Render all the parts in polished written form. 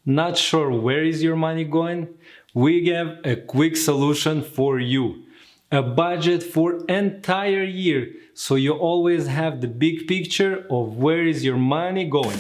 Not sure where is your money going? We have a quick solution for you. A budget for entire year, so you always have the big picture of where is your money going.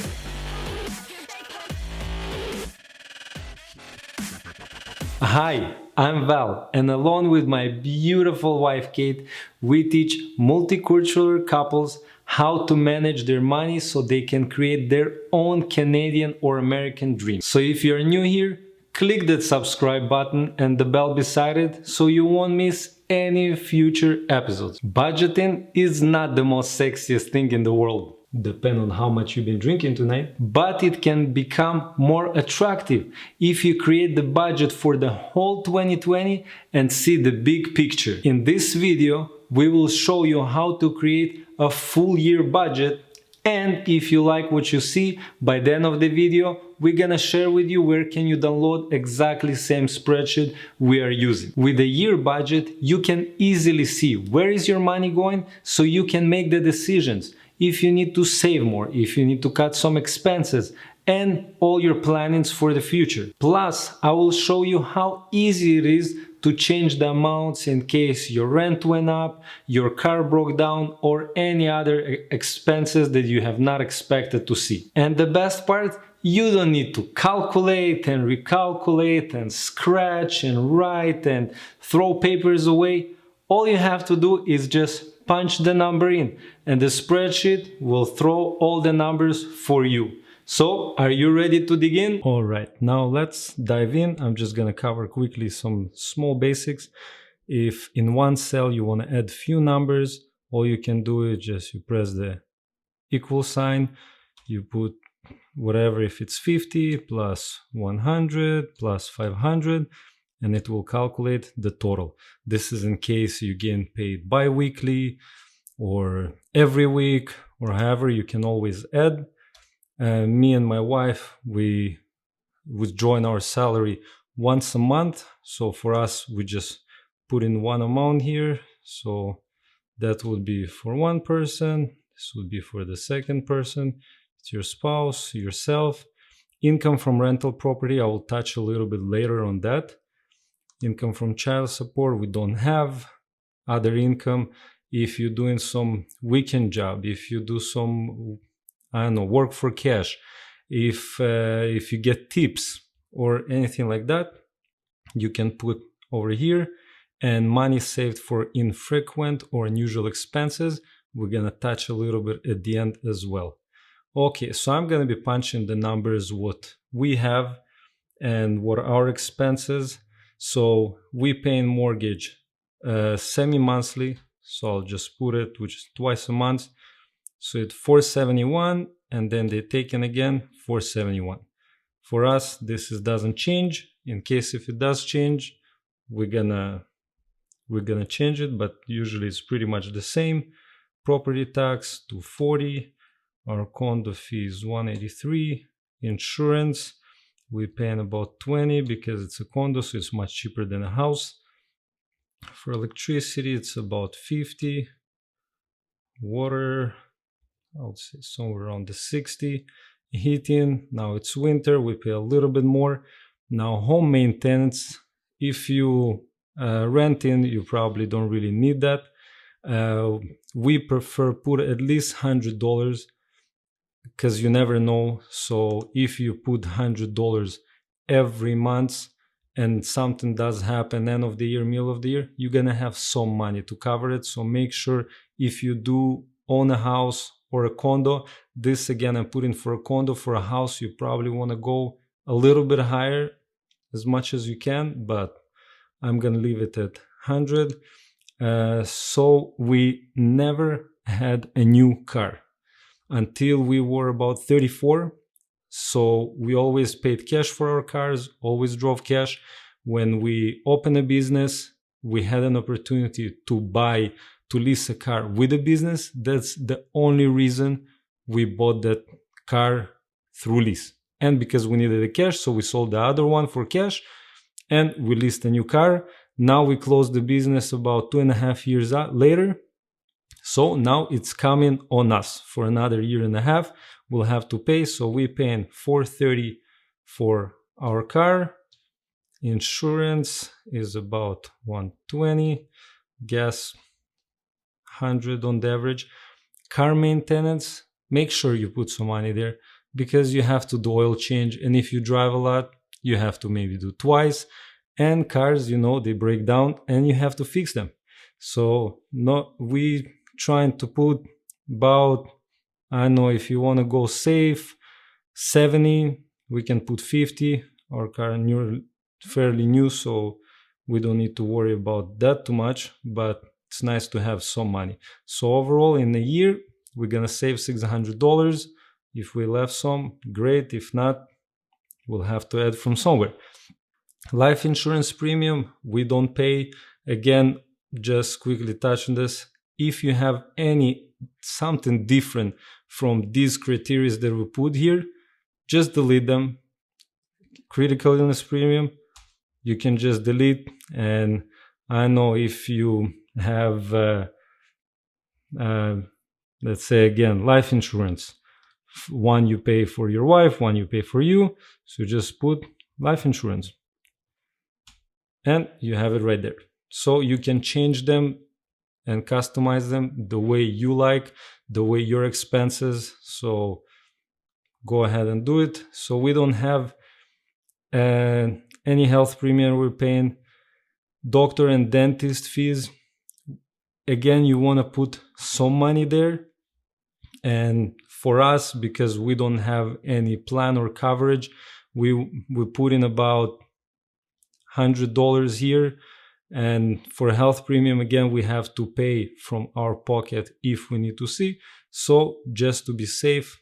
Hi, I'm Val, and along with my beautiful wife Kate, we teach multicultural couples how to manage their money so they can create their own Canadian or American dream. So if you're new here, click that subscribe button and the bell beside it so you won't miss any future episodes. Budgeting is not the most sexiest thing in the world, depending on how much you've been drinking tonight, but it can become more attractive if you create the budget for the whole 2020 and see the big picture. In this video, we will show you how to create a full year budget, and if you like what you see, by the end of the video, we're gonna share with you where can you download exactly same spreadsheet we are using. With a year budget, you can easily see where is your money going so you can make the decisions. If you need to save more, if you need to cut some expenses, and all your plannings for the future. Plus, I will show you how easy it is to change the amounts in case your rent went up, your car broke down, or any other expenses that you have not expected to see. And the best part, you don't need to calculate and recalculate and scratch and write and throw papers away. All you have to do is just punch the number in, and the spreadsheet will throw all the numbers for you. So, are you ready to dig in? All right, now let's dive in. I'm just gonna cover quickly some small basics. If in one cell you want to add few numbers, all you can do is just you press the equal sign, you put whatever, if it's 50 plus 100 plus 500, and it will calculate the total. This is in case you get paid bi-weekly or every week or however, you can always add. Me and my wife, we withdraw our salary once a month. So for us, we just put in one amount here. So that would be for one person. This would be for the second person. It's your spouse, yourself. Income from rental property, I will touch a little bit later on that. Income from child support, we don't have. Other income, if you're doing some weekend job, if you do some, I don't know, work for cash, if you get tips or anything like that, you can put over here. And money saved for infrequent or unusual expenses, we're gonna touch a little bit at the end as well. Okay, so I'm gonna be punching the numbers what we have and what our expenses. So we pay in mortgage semi-monthly, so I'll just put it, which is twice a month. So it's $471, and then they take in again $471. For us, this doesn't change. In case if it does change, we're gonna change it, but usually it's pretty much the same. Property tax $240, our condo fee is $183, insurance we paying about $20 because it's a condo, so it's much cheaper than a house. For electricity, it's about $50. Water, I would say somewhere around the $60. Heating, now it's winter, we pay a little bit more. Now home maintenance, if you rent in, you probably don't really need that. We prefer put at least $100 because you never know. So if you put $100 every month and something does happen end of the year, middle of the year, you're gonna have some money to cover it. So make sure if you do own a house or a condo, this again I'm putting for a condo. For a house, you probably want to go a little bit higher as much as you can, but I'm gonna leave it at 100. So we never had a new car until we were about 34. So we always paid cash for our cars, always drove cash. When we opened a business, we had an opportunity to lease a car with a business. That's the only reason we bought that car through lease. And because we needed the cash, so we sold the other one for cash and we leased a new car. Now we closed the business about 2.5 years later. So now it's coming on us for another year and a half. We'll have to pay. So we're paying $430 for our car. Insurance is about 120, gas 100 on the average. Car maintenance, make sure you put some money there because you have to do oil change, and if you drive a lot, you have to maybe do twice. And cars, they break down and you have to fix them. So we trying to put about, I don't know, if you want to go safe, 70, we can put 50. Our car fairly new, so we don't need to worry about that too much, but it's nice to have some money. So overall, in a year, we're gonna save $600. If we left some, great. If not, we'll have to add from somewhere. Life insurance premium, we don't pay. Again, just quickly touch on this. If you have something different from these criteria that we put here, just delete them. Critical illness premium, you can just delete. And I know if you have, let's say again, life insurance, one you pay for your wife, one you pay for you. So just put life insurance and you have it right there. So you can change them and customize them the way you like, the way your expenses. So go ahead and do it. So we don't have any health premium we're paying. Doctor and dentist fees, again, you want to put some money there. And for us, because we don't have any plan or coverage, we put in about $100 here. And for health premium, again, we have to pay from our pocket if we need to see. So just to be safe,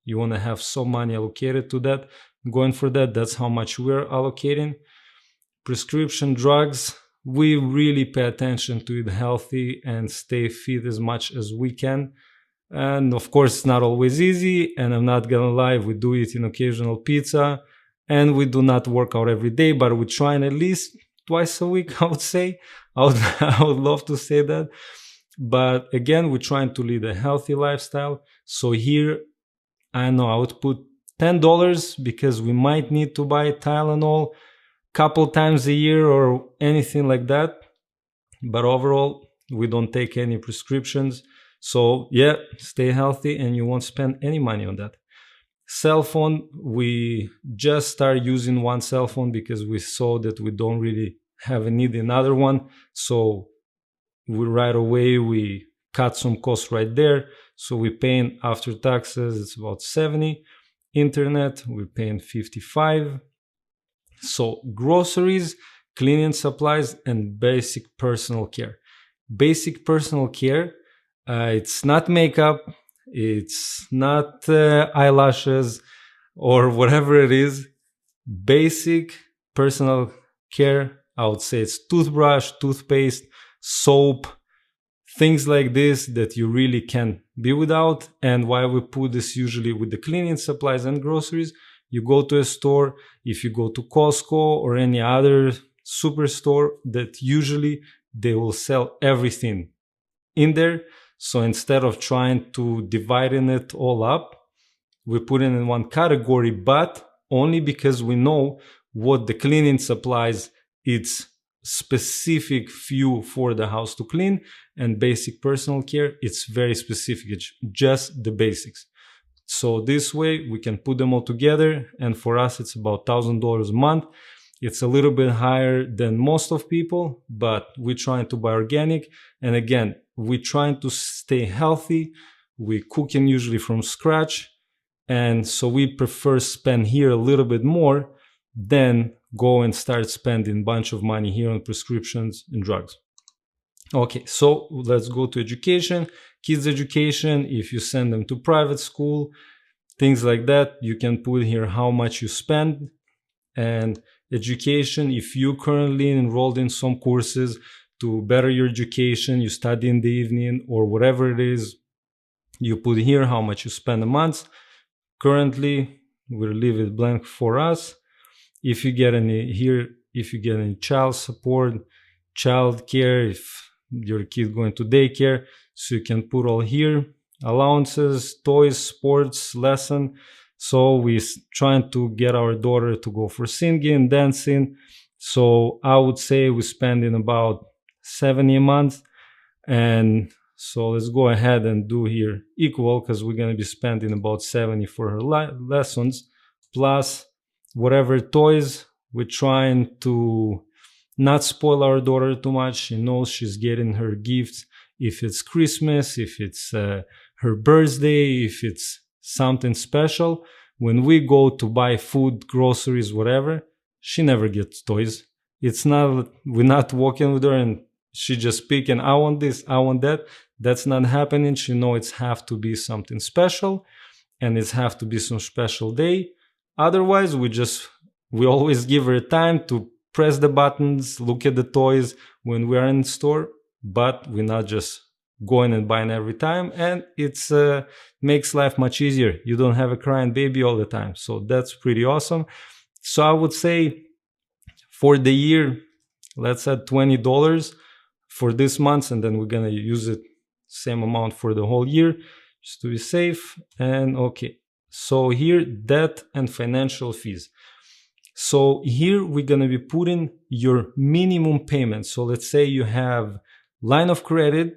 you want to have some money allocated to that. Going for that, that's how much we're allocating. Prescription drugs, we really pay attention to eat healthy and stay fit as much as we can. And of course, it's not always easy. And I'm not gonna lie, we do eat an occasional pizza and we do not work out every day, but we're trying at least twice a week, I would say. I would love to say that. But again, we're trying to lead a healthy lifestyle. So here, I know I would put $10 because we might need to buy Tylenol couple times a year or anything like that. But overall, we don't take any prescriptions. So yeah, stay healthy and you won't spend any money on that. Cell phone, we just start using one cell phone because we saw that we don't really have a need another one. So right away, we cut some costs right there. So we're paying after taxes, it's about 70. Internet, we're paying 55. So groceries, cleaning supplies, and basic personal care. Basic personal care, it's not makeup, it's not eyelashes or whatever it is. Basic personal care, I would say it's toothbrush, toothpaste, soap, things like this that you really can't be without. And why we put this usually with the cleaning supplies and groceries, you go to a store, if you go to Costco or any other superstore, that usually they will sell everything in there. So instead of trying to divide it all up, we put it in one category, but only because we know what the cleaning supplies, it's specific few for the house to clean, and basic personal care, it's very specific, it's just the basics. So this way we can put them all together, and for us it's about $1,000 a month. It's a little bit higher than most of people, but we're trying to buy organic, and again, we're trying to stay healthy. We cooking usually from scratch, and so we prefer spend here a little bit more than go and start spending a bunch of money here on prescriptions and drugs. Okay, so let's go to education. Kids education, if you send them to private school, things like that, you can put here how much you spend. And education, if you currently enrolled in some courses to better your education, you study in the evening or whatever it is, you put here how much you spend a month. Currently, we'll leave it blank for us. If you get any child support, child care, if your kid going to daycare, so you can put all here. Allowances, toys, sports, lesson. So we trying to get our daughter to go for singing, dancing. So I would say we spending about 70 a month. And so let's go ahead and do here equal, because we're going to be spending about 70 for her lessons, plus whatever toys. We're trying to not spoil our daughter too much. She knows she's getting her gifts. If it's Christmas, if it's her birthday, if it's something special. When we go to buy food, groceries, whatever, she never gets toys. It's not, we're not walking with her and she just picking, I want this, I want that. That's not happening. She know it's have to be something special, and it's have to be some special day. Otherwise, we always give her time to press the buttons, look at the toys when we are in the store, but we're not just going and buying every time, and it's makes life much easier. You don't have a crying baby all the time. So that's pretty awesome. So I would say for the year, let's add $20 for this month, and then we're gonna use it same amount for the whole year just to be safe. And okay, so here, debt and financial fees. So here we're gonna be putting your minimum payment. So let's say you have line of credit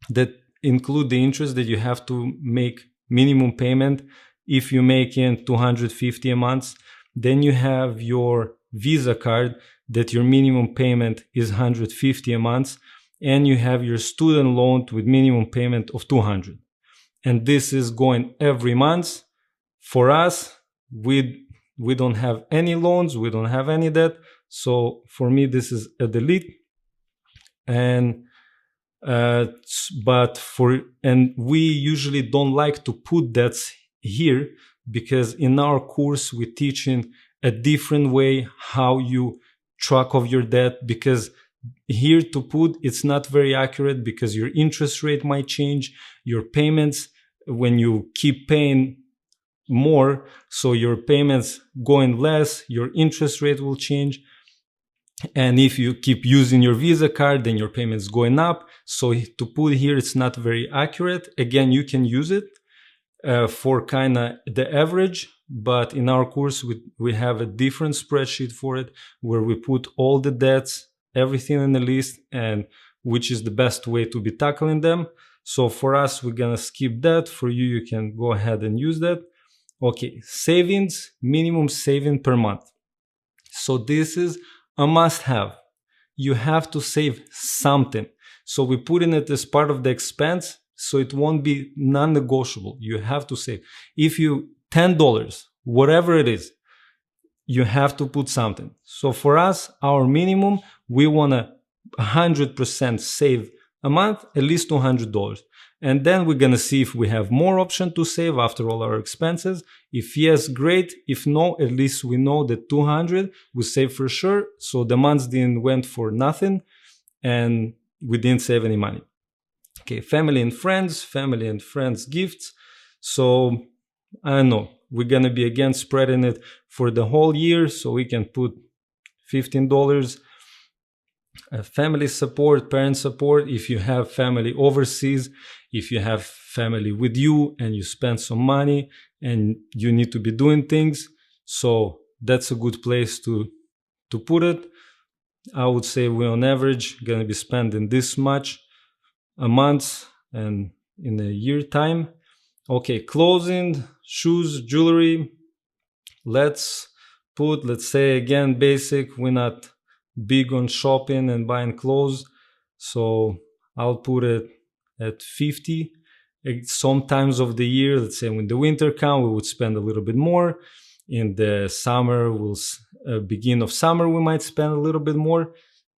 that include the interest that you have to make minimum payment. If you make in 250 a month, then you have your Visa card that your minimum payment is 150 a month, and you have your student loan with minimum payment of 200. And this is going every month. For us, we don't have any loans, we don't have any debt. So for me, this is a delete. And we usually don't like to put debts here, because in our course we're teaching a different way how you track of your debt. Because here to put, it's not very accurate, because your interest rate might change, your payments, when you keep paying more, so your payments going less, your interest rate will change. And if you keep using your Visa card, then your payments going up. So to put here, it's not very accurate. Again, you can use it for kind of the average, but in our course, we have a different spreadsheet for it, where we put all the debts, everything in the list, and which is the best way to be tackling them. So for us, we're gonna skip that. For you, you can go ahead and use that. Okay, savings, minimum saving per month. So this is a must-have. You have to save something. So we put in it as part of the expense, so it won't be non-negotiable. You have to save. If you $10, whatever it is, you have to put something. So for us, our minimum, we want to 100% save a month, at least $200. And then we're going to see if we have more option to save after all our expenses. If yes, great. If no, at least we know that 200 we save for sure. So the months didn't went for nothing and we didn't save any money. Okay, family and friends gifts. So I don't know, we're going to be again spreading it for the whole year. So we can put $15. Family support, parent support, if you have family overseas, if you have family with you and you spend some money and you need to be doing things, so that's a good place to put it. I would say we're on average going to be spending this much a month and in a year time. Okay, clothing, shoes, jewelry. Let's say again, basic. We're not big on shopping and buying clothes, so I'll put it at 50. Sometimes of the year, let's say when the winter comes, we would spend a little bit more. In the summer, beginning of summer, we might spend a little bit more.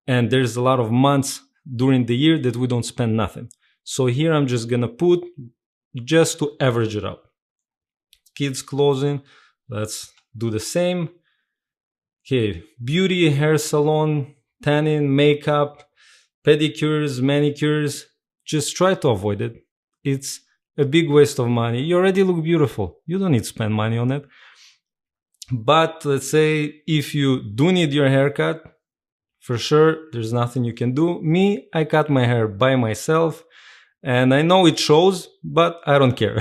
And there's a lot of months during the year that we don't spend nothing. So here I'm just gonna put just to average it up. Kids clothing, let's do the same. Okay, beauty, hair salon, tanning, makeup, pedicures, manicures, just try to avoid it. It's a big waste of money. You already look beautiful. You don't need to spend money on it. But let's say if you do need your haircut, for sure, there's nothing you can do. Me, I cut my hair by myself. And I know it shows, but I don't care.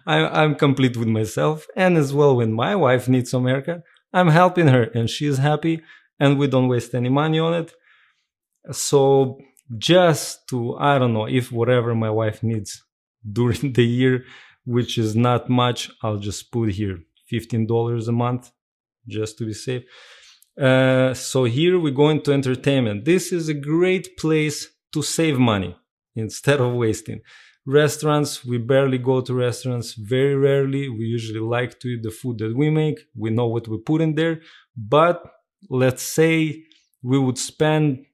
I'm complete with myself. And as well, when my wife needs some haircut, I'm helping her and she's happy and we don't waste any money on it. So just to, I don't know, if whatever my wife needs during the year, which is not much, I'll just put here $15 a month just to be safe. So here we go into entertainment. This is a great place to save money instead of wasting. Restaurants, we barely go to restaurants, very rarely. We usually like to eat the food that we make. We know what we put in there. But let's say we would spend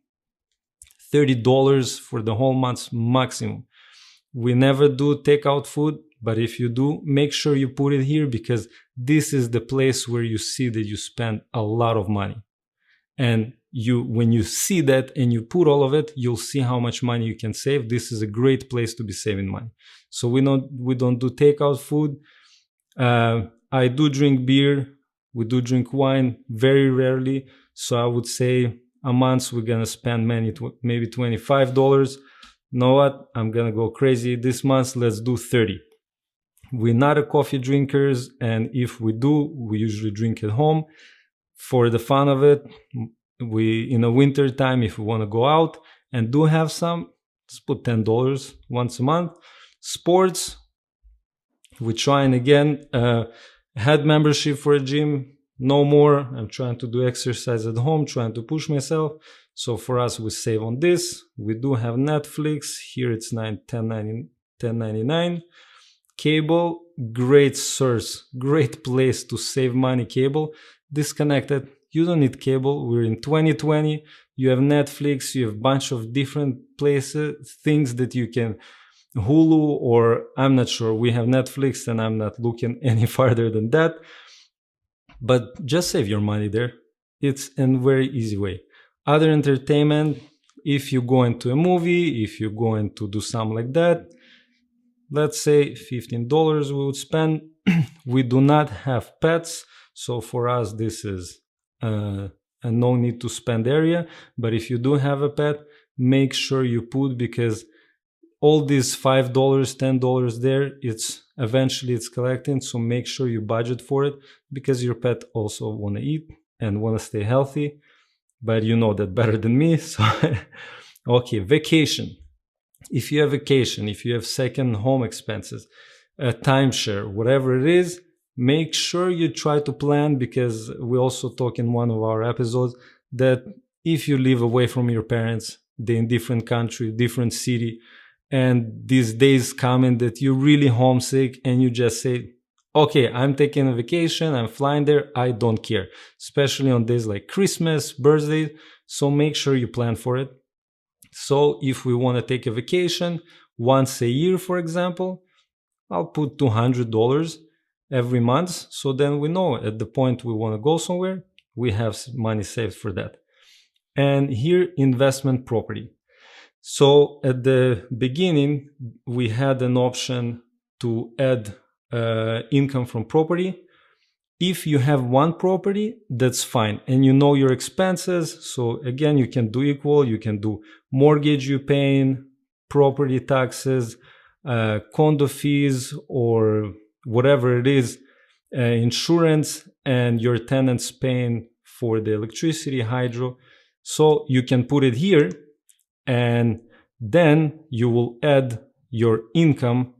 $30 for the whole month maximum. We never do takeout food, but if you do, make sure you put it here because this is the place where you see that you spend a lot of money. And when you see that and you put all of it, you'll see how much money you can save. This is a great place to be saving money. So we don't do takeout food. I do drink beer. We do drink wine very rarely. So I would say a month we're gonna spend maybe $25. You know what? I'm gonna go crazy this month. Let's do 30. We're not a coffee drinkers, and if we do, we usually drink at home for the fun of it. We in the winter time, if we want to go out and do have some, let's put $10 once a month. Sports, we're trying again. Had membership for a gym, no more. I'm trying to do exercise at home, trying to push myself. So for us, we save on this. We do have Netflix. Here it's $10.99. Cable, great source, great place to save money. Cable, disconnected. You don't need cable. We're in 2020. You have Netflix. You have a bunch of different places, things that you can, Hulu, or I'm not sure. We have Netflix and I'm not looking any farther than that. But just save your money there. It's a very easy way. Other entertainment, if you go into a movie, if you're going to do something like that, let's say $15 we would spend. We do not have pets. So for us, this is a no need to spend area. But if you do have a pet, make sure you put, because all these $5, $10 there, eventually it's collecting. So make sure you budget for it, because your pet also want to eat and want to stay healthy. But you know that better than me. So okay, vacation. If you have vacation, if you have second home expenses, a timeshare, whatever it is, make sure you try to plan, because we also talk in one of our episodes that if you live away from your parents, they're in different country, different city, and these days coming that you're really homesick and you just say, okay, I'm taking a vacation, I'm flying there, I don't care, especially on days like Christmas, birthday. So make sure you plan for it. So if we want to take a vacation once a year, for example, I'll put $200 every month. So then we know at the point we want to go somewhere, we have money saved for that. And here, investment property. So at the beginning, we had an option to add income from property. If you have one property, that's fine. And you know your expenses. So again, you can do equal, you can do mortgage you paying, property taxes, condo fees, or whatever it is, insurance, and your tenants paying for the electricity, hydro. So you can put it here, and then you will add your income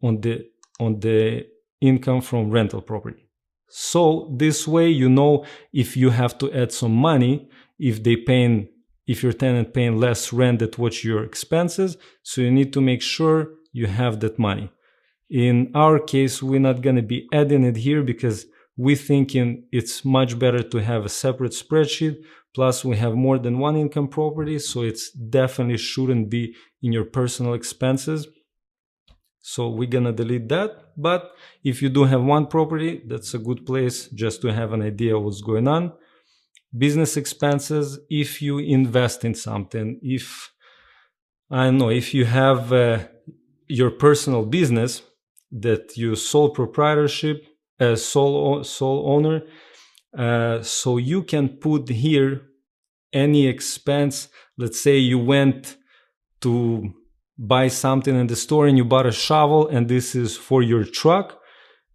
on the income from rental property. So this way, you know, if you have to add some money, if your tenant paying less rent than what your expenses, so you need to make sure you have that money. In our case, we're not going to be adding it here because we're thinking it's much better to have a separate spreadsheet. Plus, we have more than one income property, so it's definitely shouldn't be in your personal expenses. So we're going to delete that. But if you do have one property, that's a good place just to have an idea of what's going on. Business expenses, if you invest in something, if you have your personal business that you sole proprietorship, sole owner, so you can put here any expense. Let's say you went to buy something in the store and you bought a shovel and this is for your truck,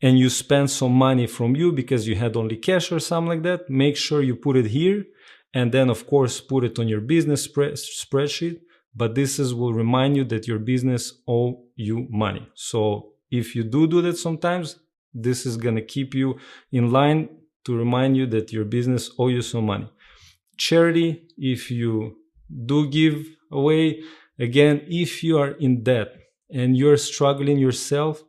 and you spend some money from you because you had only cash or something like that, make sure you put it here, and then of course put it on your business spreadsheet. But this will remind you that your business owe you money. So if you do that sometimes, this is going to keep you in line to remind you that your business owe you some money. Charity, if you do give away, again, if you are in debt and you're struggling yourself,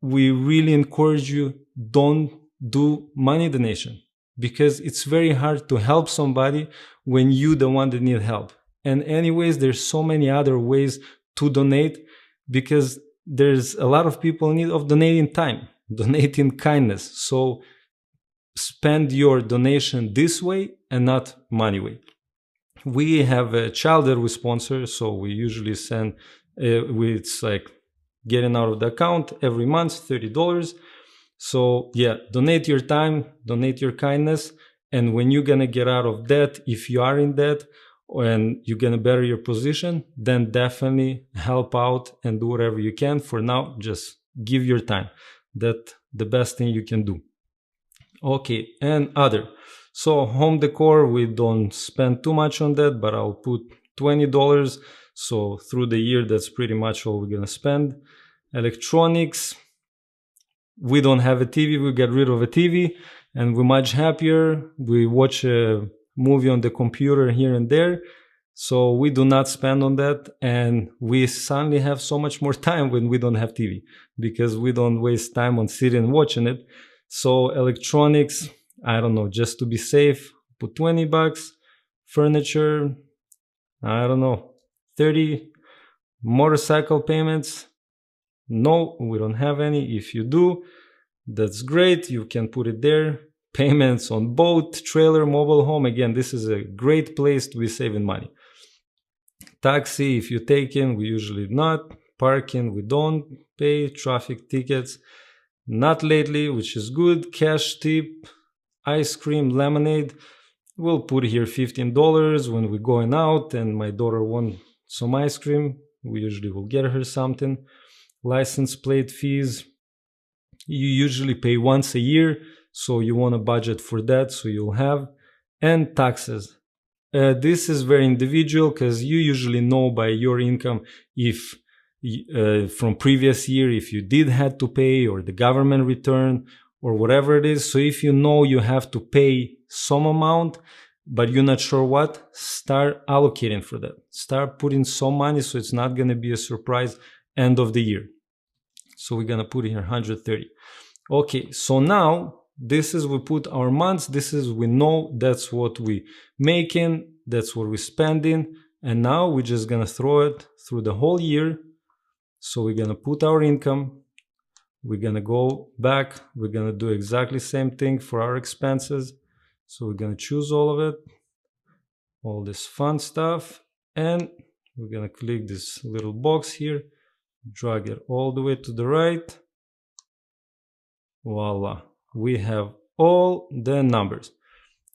we really encourage you, don't do money donation, because it's very hard to help somebody when you the one that need help. And anyways, there's so many other ways to donate, because there's a lot of people in need of donating time, donating kindness. So spend your donation this way and not money way. We have a child that we sponsor, so we usually send, it's like getting out of the account every month, $30. So yeah, donate your time, donate your kindness. And when you're going to get out of debt, if you are in debt and you're going to better your position, then definitely help out and do whatever you can. For now, just give your time. That's the best thing you can do. Okay, and other. So home decor, we don't spend too much on that, but I'll put $20. So through the year, that's pretty much all we're going to spend. Electronics, we don't have a TV. We got rid of a TV and we're much happier. We watch a movie on the computer here and there. So we do not spend on that. And we suddenly have so much more time when we don't have TV, because we don't waste time on sitting and watching it. So electronics, I don't know, just to be safe, put $20. Furniture, I don't know, 30. Motorcycle payments, no, we don't have any. If you do, that's great. You can put it there. Payments on boat, trailer, mobile home. Again, this is a great place to be saving money. Taxi, if you take in, we usually not. Parking, we don't pay. Traffic tickets, not lately, which is good. Cash tip, ice cream, lemonade. We'll put here $15 when we're going out and my daughter wants some ice cream. We usually will get her something. License plate fees, you usually pay once a year, so you want to budget for that, so you'll have. And taxes. This is very individual, because you usually know by your income if from previous year if you did had to pay, or the government return, or whatever it is. So if you know you have to pay some amount but you're not sure what, start allocating for that. Start putting some money so it's not going to be a surprise end of the year. So we're going to put here 130. Okay, so now this is we put our months. This is we know that's what we making, that's what we're spending, and now we're just going to throw it through the whole year. So we're going to put our income. We're going to go back. We're going to do exactly the same thing for our expenses. So we're going to choose all of it, all this fun stuff, and we're going to click this little box here, drag it all the way to the right. Voila, we have all the numbers.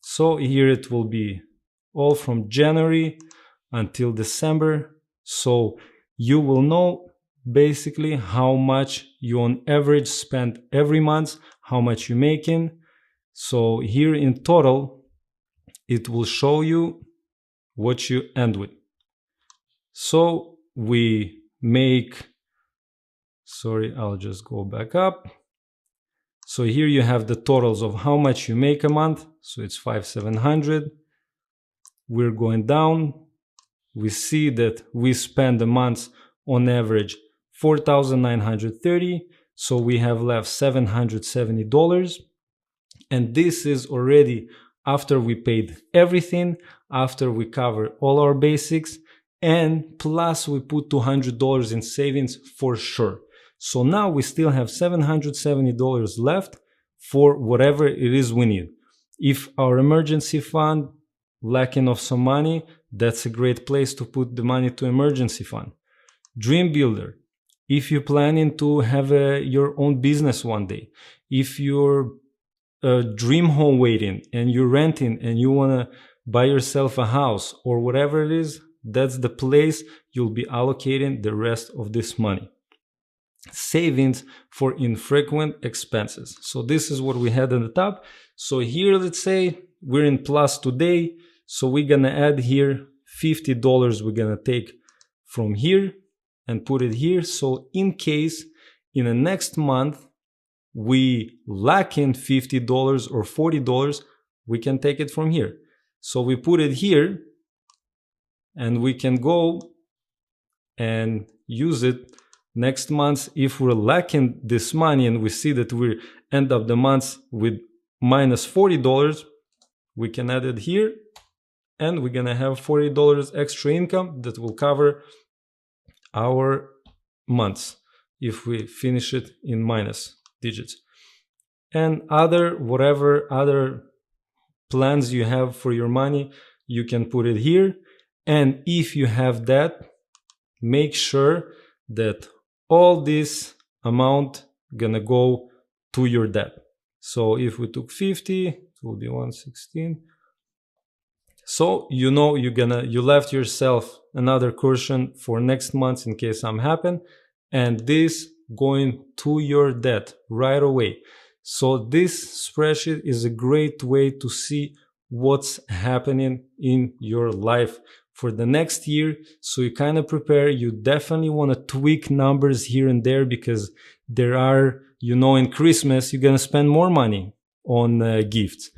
So here it will be all from January until December. So you will know basically how much you on average spend every month, how much you're making. So here in total, it will show you what you end with. So we make, sorry, I'll just go back up. So here you have the totals of how much you make a month. So it's 5,700. We're going down. We see that we spend a month on average 4,930. So we have left $770. And this is already after we paid everything, after we cover all our basics, and plus we put $200 in savings for sure. So now we still have $770 left for whatever it is we need. If our emergency fund lacking of some money, that's a great place to put the money to emergency fund. Dream builder. If you're planning to have your own business one day, if you're a dream home waiting and you're renting and you want to buy yourself a house or whatever it is, that's the place you'll be allocating the rest of this money. Savings for infrequent expenses. So this is what we had on the top. So here, let's say we're in plus today. So we're gonna add here $50 we're gonna take from here and put it here. So in case in the next month we lack in $50 or $40, we can take it from here. So we put it here and we can go and use it next month. If we're lacking this money and we see that we end up the month with minus $40, we can add it here and we're gonna have $40 extra income that will cover our months if we finish it in minus digits. And whatever other plans you have for your money, you can put it here. And if you have that, make sure that all this amount gonna go to your debt. So if we took 50, it will be 116. So you know you left yourself another cushion for next month in case something happen, and this going to your debt right away. So this spreadsheet is a great way to see what's happening in your life for the next year. So you kind of prepare. You definitely want to tweak numbers here and there because there are, in Christmas, you're going to spend more money on gifts.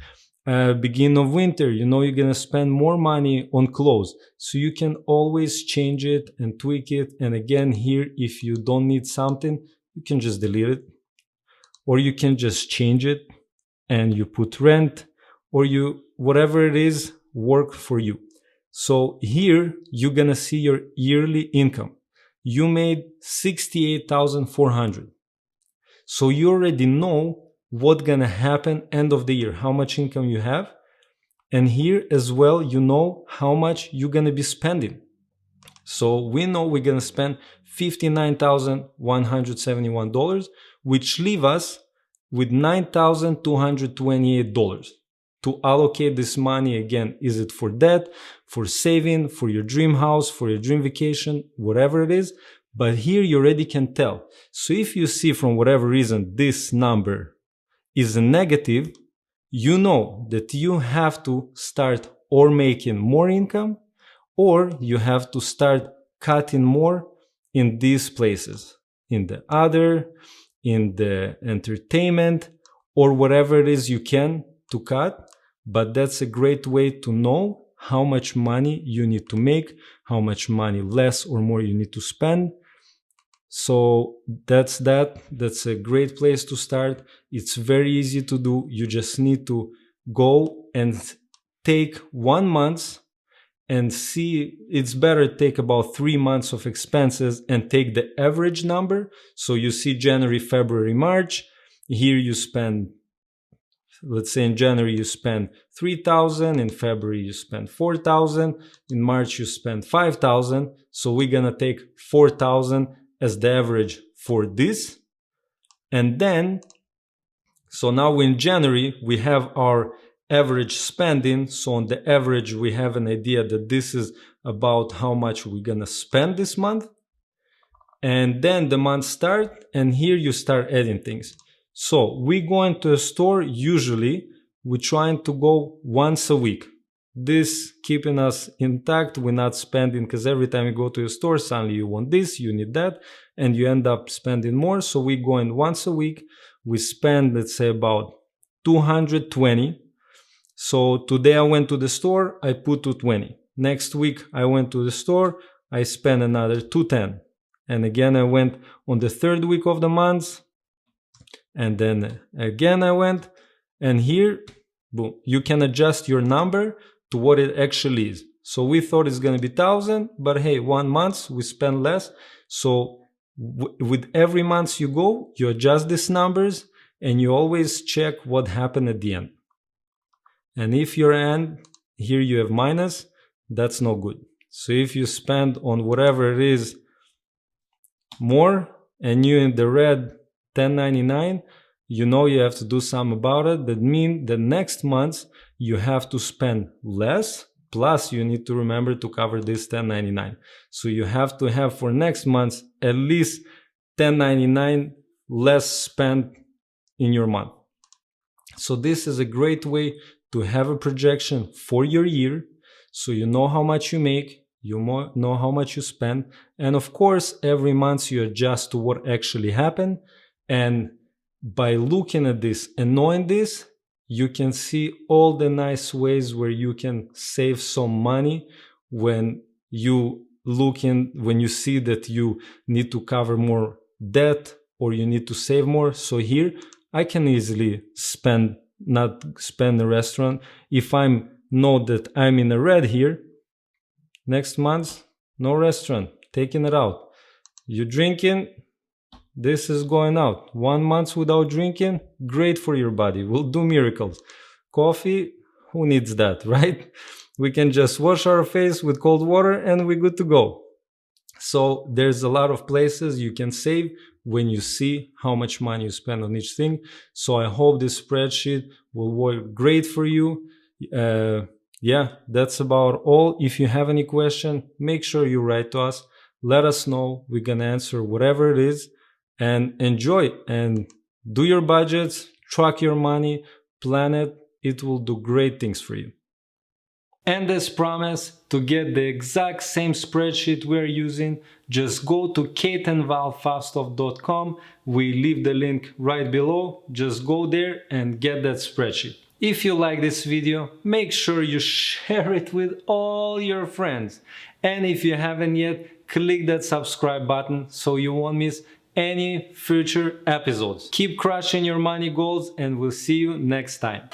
Beginning of winter, you're going to spend more money on clothes. So you can always change it and tweak it. And again, here, if you don't need something, you can just delete it. Or you can just change it and you put rent, or whatever it is, work for you. So here, you're going to see your yearly income. You made $68,400. So you already know what's going to happen end of the year, how much income you have. And here as well, you know how much you're going to be spending. So we know we're going to spend $59,171, which leave us with $9,228 to allocate this money. Again, is it for debt, for saving, for your dream house, for your dream vacation, whatever it is. But here you already can tell. So if you see from whatever reason this number is a negative, you know that you have to start or making more income, or you have to start cutting more in these places, in the other, in the entertainment, or whatever it is you can to cut. But that's a great way to know how much money you need to make, how much money less or more you need to spend. So that's a great place to start. It's very easy to do. You just need to go and take 1 month and see. It's better take about 3 months of expenses and take the average number. So you see January, February, March. Here you spend, let's say in January you spend 3,000, in February you spend 4,000, in March you spend 5,000. So we're gonna take 4,000 as the average for this. And then, so now in January, we have our average spending. So on the average, we have an idea that this is about how much we're gonna spend this month. And then the month start, and here you start adding things. So we go into a store, usually we're trying to go once a week. This keeping us intact. We're not spending, because every time you go to a store, suddenly you want this, you need that, and you end up spending more. So we go in once a week. We spend, let's say, about $220. So today I went to the store, I put $220. Next week I went to the store, I spent another $210. And again I went on the third week of the month, and then again I went, and here, boom, you can adjust your number to what it actually is. So we thought it's going to be 1,000, but hey, 1 month we spend less. So with every month you go, you adjust these numbers and you always check what happened at the end. And if your end, here you have minus, that's no good. So if you spend on whatever it is more and you in the red 1099, you know you have to do something about it. That means the next month you have to spend less Plus, you need to remember to cover this 1099. So you have to have for next month at least 1099 less spent in your month. So this is a great way to have a projection for your year, so you know how much you make, you know how much you spend, and of course every month you adjust to what actually happened. And by looking at this and knowing this, you can see all the nice ways where you can save some money when you when you see that you need to cover more debt or you need to save more. So here I can easily not spend the restaurant. If I know that I'm in the red here, next month, no restaurant, taking it out. You drinking, this is going out. 1 month without drinking, great for your body, will do miracles. Coffee, who needs that, right? We can just wash our face with cold water and we're good to go. So there's a lot of places you can save when you see how much money you spend on each thing. So I hope this spreadsheet will work great for you. Yeah, that's about all. If you have any question, make sure you write to us. Let us know. We're going to answer whatever it is. And enjoy and do your budgets, track your money, plan it. It will do great things for you. And as promised, to get the exact same spreadsheet we're using, just go to kateandvalfastov.com. We leave the link right below. Just go there and get that spreadsheet. If you like this video, make sure you share it with all your friends. And if you haven't yet, click that subscribe button so you won't miss any future episodes. Keep crushing your money goals and we'll see you next time.